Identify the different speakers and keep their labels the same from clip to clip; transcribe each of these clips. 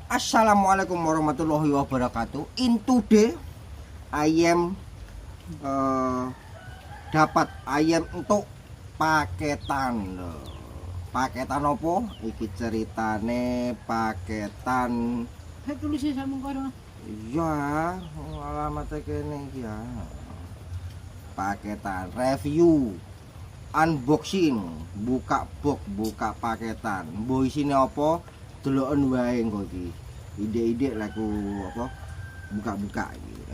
Speaker 1: Assalamualaikum warahmatullahi wabarakatuh. In today ayam dapat ayam untuk paketan. Paketan apa? Iki ceritane paketan.
Speaker 2: Tulisnya sama kono.
Speaker 1: Iya, alamatnya kene iki ya. Paketan review, unboxing, buka box, buka paketan. Mbok isine apa? Deloken wae engko iki. Ide-ide laku apa? Buka-buka iki.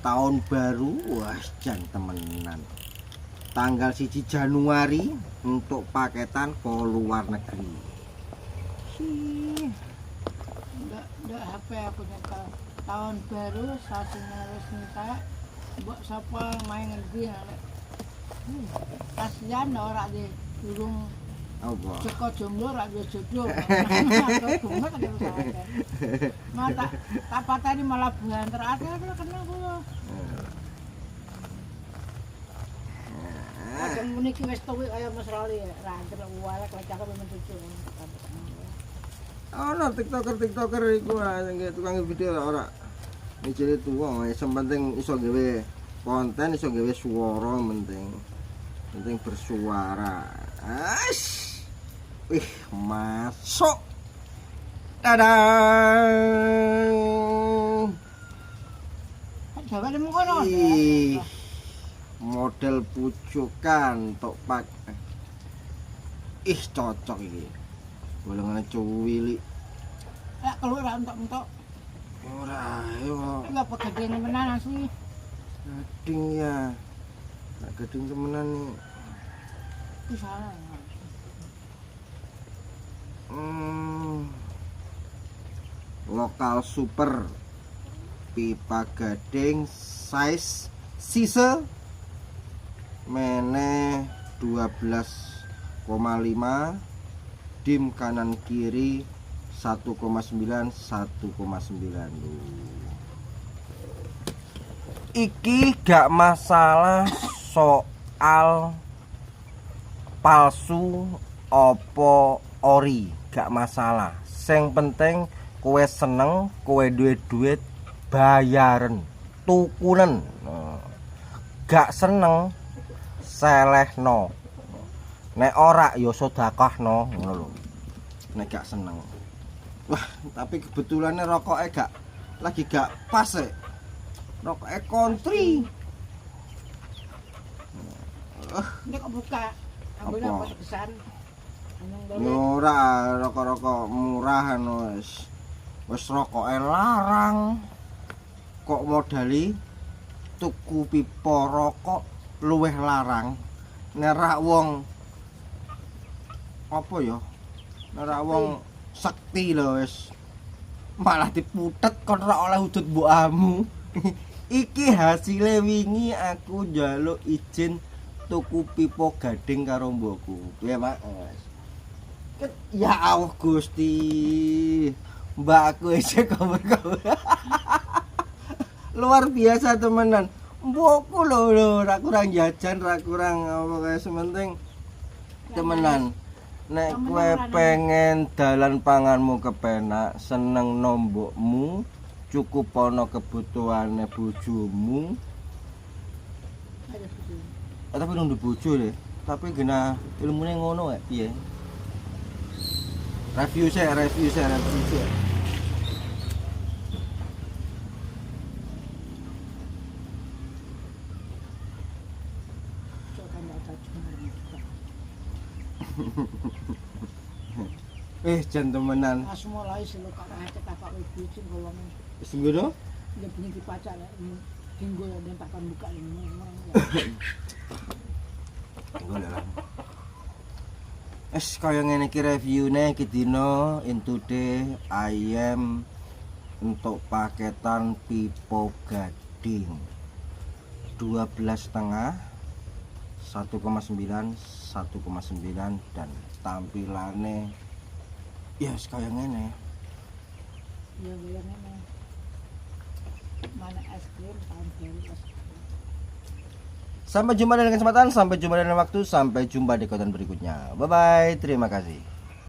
Speaker 1: Tahun baru, wah jan temenan. Tanggal 1 Januari untuk paketan ke luar negeri.
Speaker 2: Ndak HP aku nyetel. Tahun baru satunya resmi saya. Mbok sapa main ngendi nek. Kasihan ora di durung
Speaker 1: Apa?
Speaker 2: Joko jomblo ora duwe jodoh. Banget aku saya. Mata tak pateni malah banter akhirnya kena kula. Kadang muni ki wis tuwek kaya Mas Roli ra anter wae klecake men cucu.
Speaker 1: Ono tiktoker iku sing tukang video ora. Mijile tuwa, yang penting iso gawe konten, iso gawe suara penting bersuara. Ash. Wih, masuk. Dadang.
Speaker 2: Jawa nemu kono.
Speaker 1: Ih, model pucukan tok pak. Ih, cocok iki. Golongan cuwili.
Speaker 2: Lek keluar ra entok-entok.
Speaker 1: Ora, yo.
Speaker 2: Enggak pegedeng menan asli.
Speaker 1: Gading ya. Nak gading temenan nih.
Speaker 2: Bisa.
Speaker 1: Lokal super pipa gading size sise mene 12,5 dim kanan kiri 1,9 1,9. Iki gak masalah soal palsu opo ori, gak masalah. Sing penting kowe seneng, kowe duwe duit, bayaran, tukunen. Gak seneng selehno. Nek ora ya sedekahno, ngono lho. Nek gak seneng. Wah, tapi kebetulannya rokoknya lagi gak pas ya. Rokoknya country.
Speaker 2: Ini kok buka. Ambil
Speaker 1: Apa?
Speaker 2: apa pesan?
Speaker 1: Ora rokok-rokok murahan wis rokoknya larang. Kok modali tuku pipa rokok luweh larang. Nerak wong apa ya? Nerak wong sekti lho wis. Malah diputet kon ora oleh udut mbokmu. Iki hasilnya wingi aku njaluk izin tuku pipa gading karo mbokku. Piye, Mas? Ya Allah Gusti. Mbakku isih kabar-kabar. Luar biasa temenan. Mbokku lho ra kurang jajan, ra kurang apa kae sementing temenan. Nek kowe pengen dalan panganmu kepenak, seneng nombokmu, cukup ana kebutuhane bojomu. Tapi nunggu bojo deh. Tapi gena ilmune ngono ya, piye? Review saya. Jan temenan.
Speaker 2: Asmo lae sing kok acet apa ibu sing golong.
Speaker 1: Wis ngono?
Speaker 2: Ya bunyi dipacak lek dinggo dan takkan buka ini.
Speaker 1: Kaya ngene iki reviewne iki dina in today ayam untuk paketan pipa gading 12,5 1,9 1,9 dan tampilane ya kaya ngene.
Speaker 2: Ya ngene. Mana es krim tahun baru.
Speaker 1: Sampai jumpa di kesempatan, sampai jumpa di waktu, sampai jumpa di konten berikutnya. Bye bye, terima kasih.